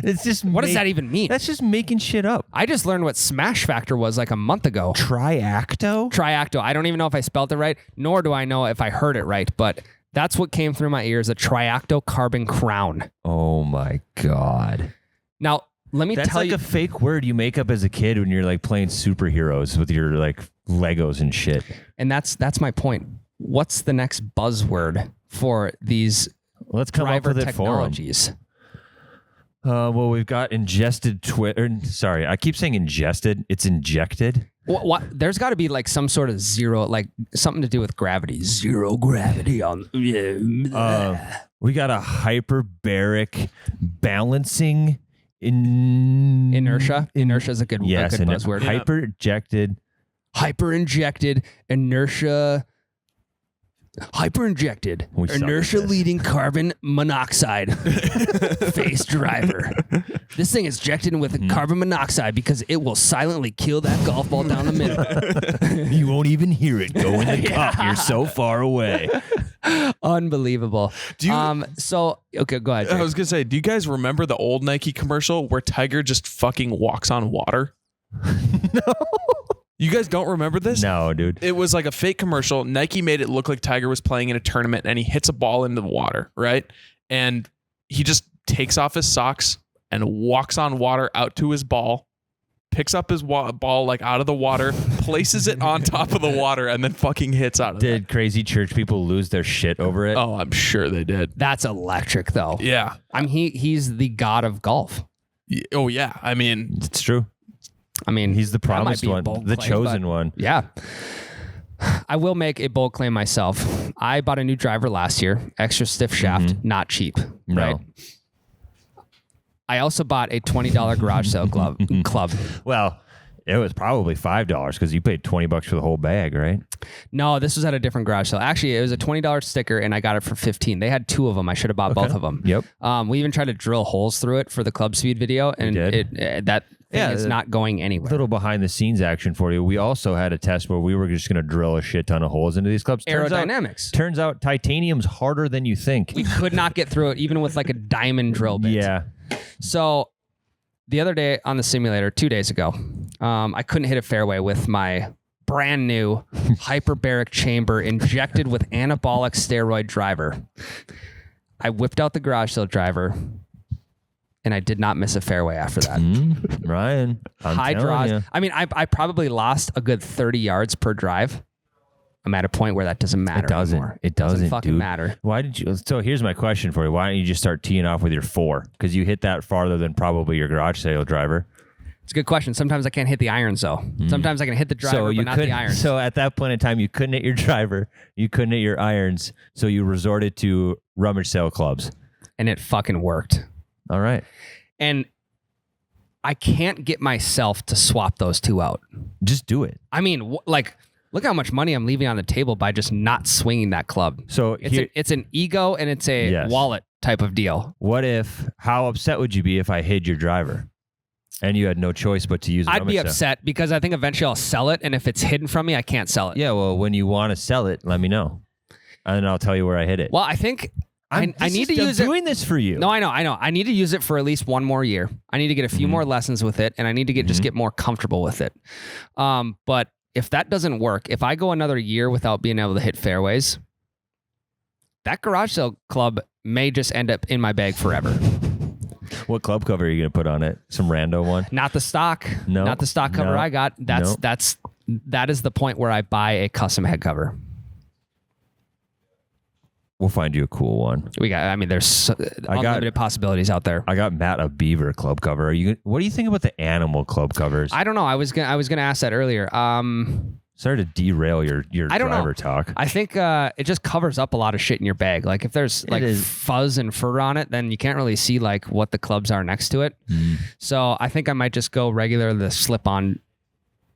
It's just what does that even mean? That's just making shit up. I just learned what Smash Factor was like a month ago. Triacto? I don't even know if I spelled it right, nor do I know if I heard it right, but that's what came through my ears, a triacto carbon crown. Oh my God. Now, let me That's tell like you. a fake word you make up as a kid when you're like playing superheroes with your like Legos and shit. And that's my point. What's the next buzzword for these Let's come up driver with it for 'em. technologies? Well, we've got ingested Twitter. Sorry, I keep saying ingested. It's injected. What? There's got to be like some sort of zero, like something to do with gravity. Zero gravity on. We got a hyperbaric balancing Inertia. Inertia is a good and buzzword. hyper-injected. Hyper-injected inertia. Hyper-injected We suck at inertia this. leading carbon monoxide face driver. This thing is injected with carbon monoxide because it will silently kill that golf ball down the middle. You won't even hear it go in the cup. You're so far away. Unbelievable. So okay, go ahead. I was gonna say, do you guys remember the old Nike commercial where Tiger just fucking walks on water? No. You guys don't remember this? No, dude. It was like a fake commercial. Nike made it look like Tiger was playing in a tournament and he hits a ball into the water, right? And he just takes off his socks and walks on water out to his ball, picks up his ball like out of the water, places it on top of the water, and then fucking hits out of it. Did crazy church people lose their shit over it? Oh, I'm sure they did. That's electric, though. Yeah. I mean, he's the god of golf. Oh, yeah. I mean, It's true. I mean, He's the that might promised be a one, bold the claim, chosen but one. Yeah. I will make a bold claim myself. I bought a new driver last year, extra stiff shaft, not cheap. No. Right. I also bought a $20 garage sale club. Well, it was probably $5 because you paid $20 for the whole bag, right? No, this was at a different garage sale. Actually, it was a $20 sticker, and I got it for $15. They had two of them. I should have bought both of them. Yep. We even tried to drill holes through it for the club speed video, and that thing is not going anywhere. Little behind the scenes action for you. We also had a test where we were just going to drill a shit ton of holes into these clubs. Aerodynamics. Turns out titanium's harder than you think. We could not get through it, even with like a diamond drill bit. Yeah. So the other day on the simulator, 2 days ago, I couldn't hit a fairway with my brand new hyperbaric chamber injected with anabolic steroid driver. I whipped out the garage sale driver, and I did not miss a fairway after that. Ryan, I'm High telling draws. ya. I mean, I probably lost a good 30 yards per drive. I'm at a point where that doesn't matter anymore. It doesn't fucking dude. matter. Why did you? So here's my question for you. Why don't you just start teeing off with your 4? Because you hit that farther than probably your garage sale driver. It's a good question. Sometimes I can't hit the irons, though. Sometimes I can hit the driver, but not the irons. So at that point in time, you couldn't hit your driver. You couldn't hit your irons. So you resorted to rummage sale clubs. And it fucking worked. All right. And I can't get myself to swap those two out. Just do it. I mean, look how much money I'm leaving on the table by just not swinging that club. So It's an ego and it's a wallet type of deal. How upset would you be if I hid your driver and you had no choice but to use I'd be upset because I think eventually I'll sell it. And if it's hidden from me, I can't sell it. Yeah, well, when you want to sell it, let me know. And I'll tell you where I hid it. Well, I think I need to use it. I'm doing this for you. No, I know. I need to use it for at least one more year. I need to get a few more lessons with it, and I need to just get more comfortable with it. But if that doesn't work, if I go another year without being able to hit fairways, that garage sale club may just end up in my bag forever. What club cover are you going to put on it? Some rando one? Not the stock. No. Not the stock cover No. I got. That is the point where I buy a custom head cover. We'll find you a cool one. There's unlimited possibilities out there. I got Matt a beaver club cover. What do you think about the animal club covers? I don't know. I was gonna ask that earlier. Sorry to derail your I don't driver know. talk. I think it just covers up a lot of shit in your bag. Like if there's fuzz and fur on it, then you can't really see like what the clubs are next to it. So I think I might just go regular the slip-on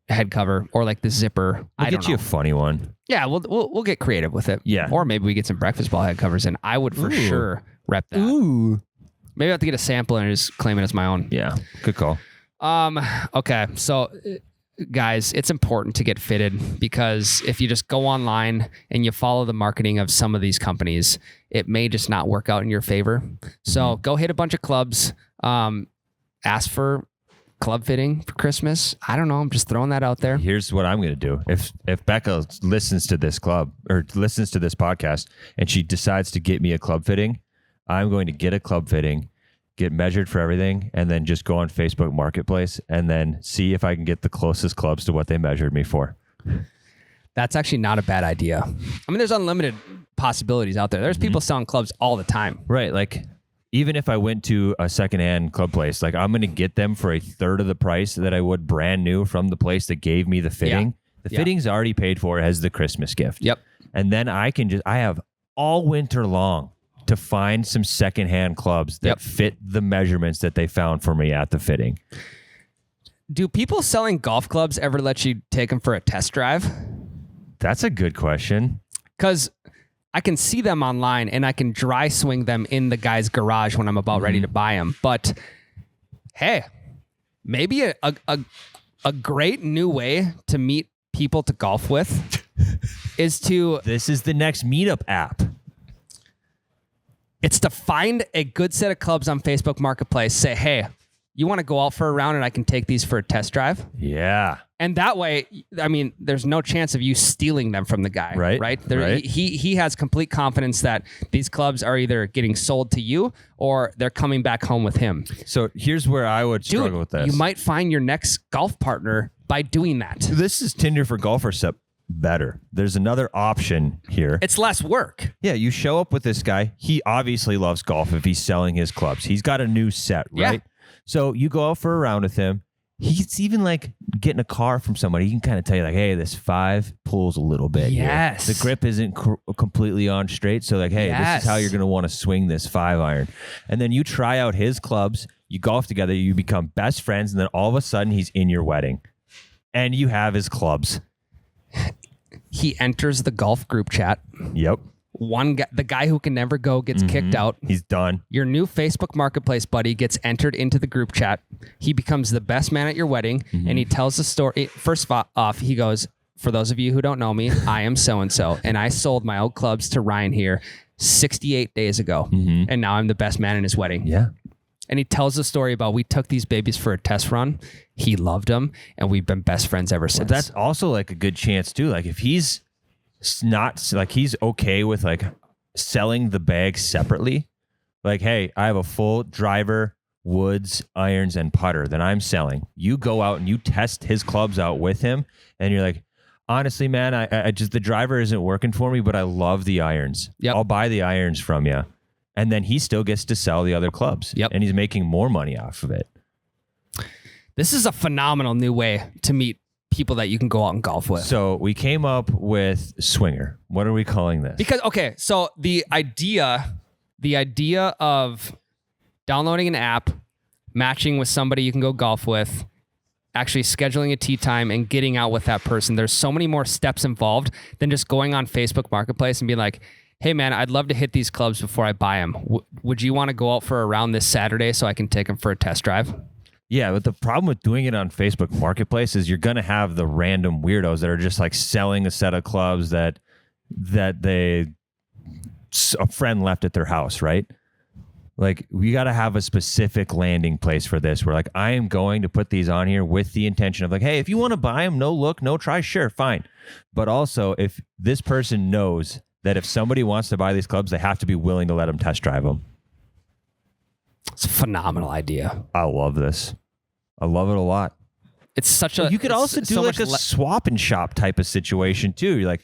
head cover or like the zipper. We'll get you a funny one. Yeah, we'll get creative with it. Yeah. Or maybe we get some breakfast ball head covers in. I would for sure rep that. Ooh. Maybe I have to get a sample and just claim it as my own. Yeah, good call. Okay, so guys, it's important to get fitted because if you just go online and you follow the marketing of some of these companies, it may just not work out in your favor. So go hit a bunch of clubs, ask for club fitting for Christmas. I don't know. I'm just throwing that out there. Here's what I'm going to do. If Becca listens to this club or listens to this podcast and she decides to get me a club fitting, I'm going to get a club fitting get measured for everything, and then just go on Facebook Marketplace and then see if I can get the closest clubs to what they measured me for. That's actually not a bad idea. I mean, there's unlimited possibilities out there. There's people selling clubs all the time. Right. Like, even if I went to a secondhand club place, like I'm going to get them for a third of the price that I would brand new from the place that gave me the fitting. The fitting's already paid for as the Christmas gift. Yep. And then I have all winter long to find some secondhand clubs that fit the measurements that they found for me at the fitting. Do people selling golf clubs ever let you take them for a test drive? That's a good question. Because I can see them online and I can dry swing them in the guy's garage when I'm about ready to buy them. But hey, maybe a great new way to meet people to golf with is to... This is the next meetup app. It's to find a good set of clubs on Facebook Marketplace. Say, hey, you want to go out for a round and I can take these for a test drive? Yeah. And that way, I mean, there's no chance of you stealing them from the guy. Right. Right? He has complete confidence that these clubs are either getting sold to you or they're coming back home with him. So here's where I would struggle with this. You might find your next golf partner by doing that. This is Tinder for golfers, except better. There's another option here. It's less work. Yeah, you show up with this guy. He obviously loves golf if he's selling his clubs. He's got a new set, right? Yeah. So you go out for a round with him. He's even like getting a car from somebody. He can kind of tell you like, hey, this 5 pulls a little bit. Yes. Here. The grip isn't completely on straight. So like, hey, this is how you're going to want to swing this 5 iron. And then you try out his clubs. You golf together. You become best friends. And then all of a sudden he's in your wedding. And you have his clubs. He enters the golf group chat. Yep. One guy, the guy who can never go, gets kicked out. He's done. Your new Facebook Marketplace buddy gets entered into the group chat. He becomes the best man at your wedding, and he tells the story. First off, he goes, for those of you who don't know me, I am so-and-so, and I sold my old clubs to Ryan here 68 days ago, and now I'm the best man in his wedding. Yeah. And he tells the story about we took these babies for a test run. He loved them, and we've been best friends ever since. That's also like a good chance too. Like if he's not like he's okay with like selling the bag separately, like, hey, I have a full driver, woods, irons, and putter that I'm selling. You go out and you test his clubs out with him, and you're like, honestly, man, I just the driver isn't working for me, but I love the irons. Yep. I'll buy the irons from you. And then he still gets to sell the other clubs. Yep. And he's making more money off of it. This is a phenomenal new way to meet people that you can go out and golf with. So we came up with Swingr. What are we calling this? Because, okay, so the idea of downloading an app, matching with somebody you can go golf with, actually scheduling a tee time and getting out with that person, there's so many more steps involved than just going on Facebook Marketplace and being like, hey man, I'd love to hit these clubs before I buy them. Would you want to go out for a round this Saturday so I can take them for a test drive? Yeah, but the problem with doing it on Facebook Marketplace is you're going to have the random weirdos that are just like selling a set of clubs that a friend left at their house, right? Like, we got to have a specific landing place for this where, like, I am going to put these on here with the intention of, like, hey, if you want to buy them, no look, no try, sure, fine. But also, if this person knows that if somebody wants to buy these clubs, they have to be willing to let them test drive them. It's a phenomenal idea. I love this. I love it a lot. It's such a... You could also do like a swap and shop type of situation, too. You're like,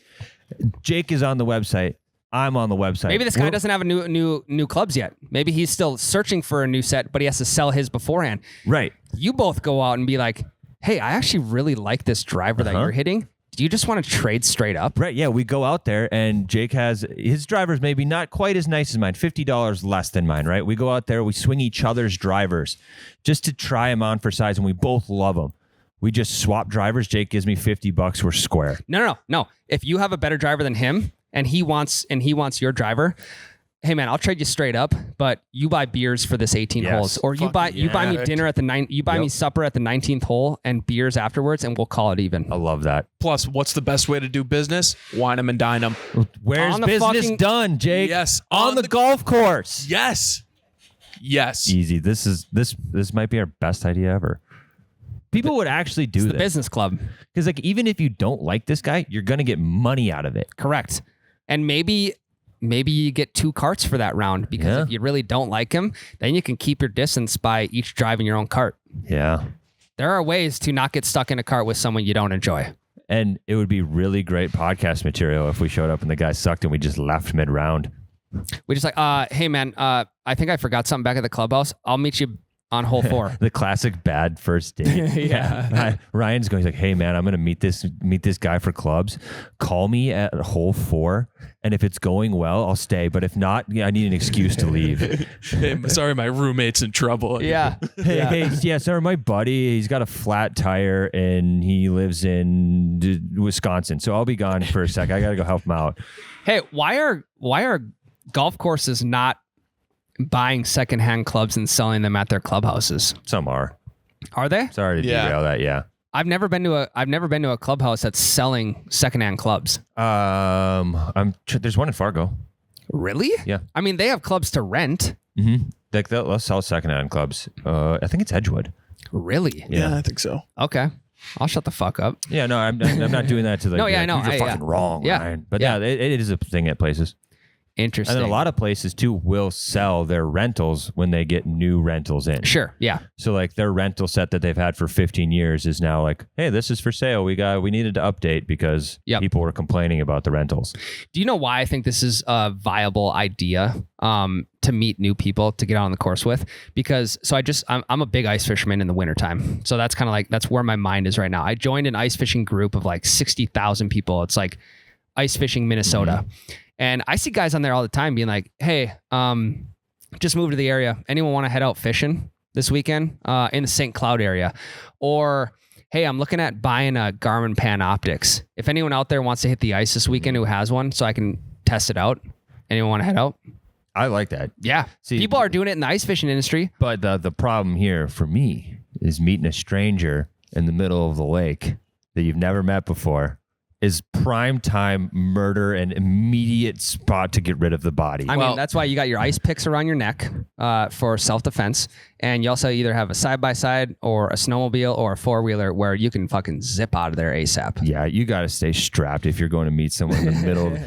Jake is on the website. I'm on the website. Maybe this guy doesn't have a new clubs yet. Maybe he's still searching for a new set, but he has to sell his beforehand. Right. You both go out and be like, hey, I actually really like this driver that you're hitting. Do you just want to trade straight up? Right. Yeah. We go out there and Jake has his drivers maybe not quite as nice as mine, $50 less than mine. Right. We go out there, we swing each other's drivers just to try them on for size, and we both love them. We just swap drivers. Jake gives me $50. We're square. No. If you have a better driver than him and he wants your driver, hey man, I'll trade you straight up, but you buy beers for this 18 holes, or you buy me dinner at the me supper at the 19th hole and beers afterwards, and we'll call it even. I love that. Plus, what's the best way to do business? Wine them and dine them. Where's business done, Jake? Yes, on the golf course. Yes. Easy. This might be our best idea ever. People would actually do this. Business club. Because like, even if you don't like this guy, you're gonna get money out of it. Correct. And maybe maybe you get 2 carts for that round because if you really don't like him, then you can keep your distance by each driving your own cart. Yeah. There are ways to not get stuck in a cart with someone you don't enjoy. And it would be really great podcast material if we showed up and the guy sucked and we just left mid-round. We just like, hey man, I think I forgot something back at the clubhouse. I'll meet you on hole 4. The classic bad first date. Yeah. Ryan's going, he's like, hey man, I'm going to meet this guy for clubs. Call me at hole 4. And if it's going well, I'll stay. But if not, I need an excuse to leave. Hey, sorry, my roommate's in trouble. Yeah. Hey, sorry, my buddy, he's got a flat tire and he lives in Wisconsin. So I'll be gone for a sec. I got to go help him out. Hey, why are golf courses not buying secondhand clubs and selling them at their clubhouses? Some are. Are they? Sorry to derail that. Yeah. I've never been to a clubhouse that's selling secondhand clubs. There's one in Fargo. Really? Yeah. I mean, they have clubs to rent. Mm-hmm. They'll sell secondhand clubs. I think it's Edgewood. Really? Yeah, I think so. Okay. I'll shut the fuck up. Yeah, no, I'm not doing that to the. No, yeah, I know. You're fucking wrong, Yeah. Ryan. But yeah, it is a thing at places. Interesting. And then a lot of places too will sell their rentals when they get new rentals in. Sure. Yeah. So like their rental set that they've had for 15 years is now like, hey, this is for sale. We needed to update because people were complaining about the rentals. Do you know why I think this is a viable idea to meet new people to get out on the course with? Because I'm a big ice fisherman in the wintertime. So that's kind of like, that's where my mind is right now. I joined an ice fishing group of like 60,000 people. It's like Ice Fishing Minnesota. Mm-hmm. And I see guys on there all the time being like, hey, just moved to the area. Anyone want to head out fishing this weekend in the St. Cloud area? Or, hey, I'm looking at buying a Garmin Panoptics. If anyone out there wants to hit the ice this weekend who has one so I can test it out. Anyone want to head out? I like that. Yeah. See, people are doing it in the ice fishing industry. But the problem here for me is meeting a stranger in the middle of the lake that you've never met before is prime time murder and immediate spot to get rid of the body. I mean, that's why you got your ice picks around your neck for self-defense. And you also either have a side-by-side or a snowmobile or a four-wheeler where you can fucking zip out of there ASAP. Yeah, you got to stay strapped if you're going to meet someone in the middle.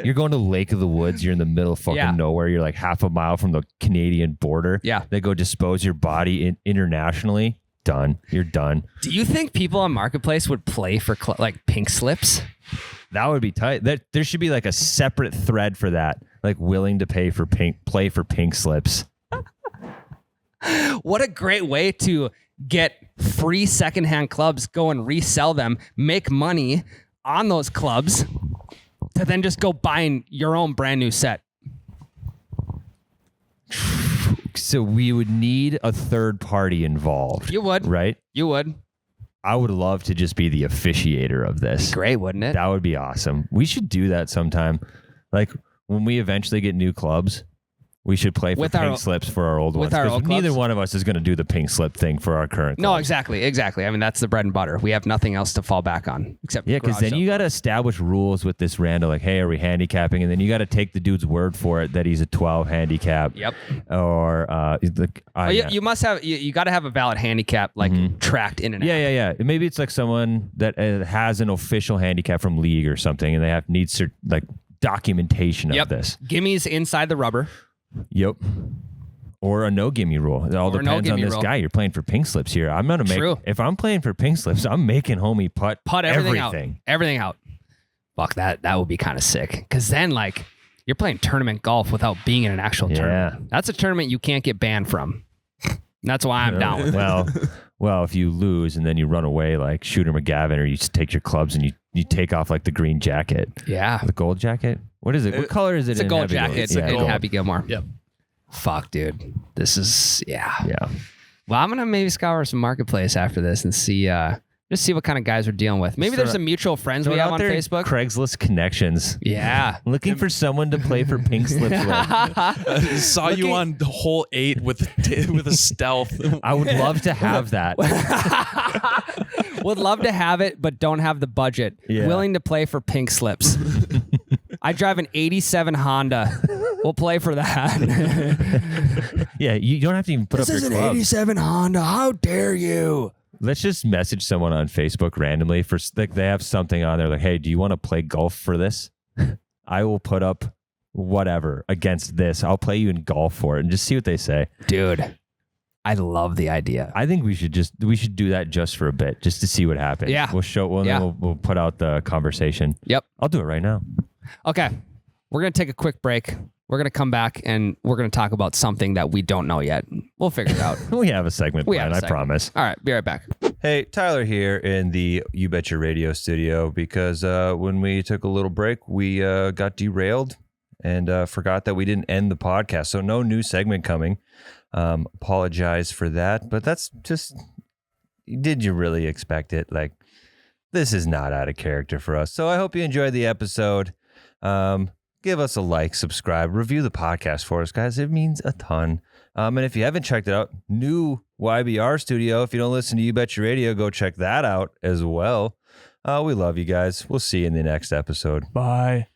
You're going to Lake of the Woods. You're in the middle of fucking nowhere. You're like half a mile from the Canadian border. Yeah. They go dispose your body internationally. Done. You're done. Do you think people on Marketplace would play for like pink slips? That would be tight. There should be like a separate thread for that, like willing to play for pink slips. What a great way to get free secondhand clubs, go and resell them, make money on those clubs, to then just go buying your own brand new set. So we would need a third party involved. You would. Right? You would. I would love to just be the officiator of this. Great, wouldn't it? That would be awesome. We should do that sometime. Like when we eventually get new clubs, we should play for pink slips for our old ones. Because neither one of us is going to do the pink slip thing for our current clubs. No, exactly. I mean, that's the bread and butter. We have nothing else to fall back on except because then you got to establish rules with this rando. Like, hey, are we handicapping? And then you got to take the dude's word for it that he's a 12 handicap. Yep. Or you must have you got to have a valid handicap like tracked in and out. Yeah. Maybe it's like someone that has an official handicap from league or something, and they needs like documentation of this. Gimme's inside the rubber. Yep. Or a no gimme rule. It all depends on this guy. You're playing for pink slips here. I'm gonna make. True. If I'm playing for pink slips, I'm making homie putt everything out. Everything out. Fuck that. That would be kind of sick. Because then like you're playing tournament golf without being in an actual tournament. That's a tournament you can't get banned from. That's why I'm down with it. Well, if you lose and then you run away like Shooter McGavin, or you just take your clubs and you take off like the green jacket. Yeah. The gold jacket. What is it? What color is it? It's a gold jacket. It's a gold Happy Gilmore. Yep. Fuck, dude. This is Yeah. Well, I'm gonna maybe scour some Marketplace after this and see just see what kind of guys we're dealing with. Maybe there's some mutual friends we have on Facebook. Craigslist connections. Yeah. Looking for someone to play for pink slips with. Saw you on hole 8 with a stealth. I would love to have that. Would love to have it, but don't have the budget. Yeah. Willing to play for pink slips. I drive an 87 Honda. We'll play for that. Yeah, you don't have to even put up your club. This is an 87 Honda. How dare you? Let's just message someone on Facebook randomly for like they have something on there like, hey, do you want to play golf for this? I will put up whatever against this. I'll play you in golf for it and just see what they say. Dude, I love the idea. I think we should do that just for a bit, just to see what happens. Yeah. We'll put out the conversation. Yep. I'll do it right now. Okay. We're going to take a quick break. We're going to come back and we're going to talk about something that we don't know yet. We'll figure it out. We have a segment plan, I promise. All right. Be right back. Hey, Tyler here in the You Betcha Radio studio because when we took a little break, we got derailed and forgot that we didn't end the podcast. So no new segment coming. Apologize for that, but that's just, did you really expect it? Like, this is not out of character for us. So I hope you enjoyed the episode. Give us a like, subscribe, review the podcast for us, guys. It means a ton. And if you haven't checked it out, new YBR studio. If you don't listen to You Betcha Radio, go check that out as well. We love you guys. We'll see you in the next episode. Bye.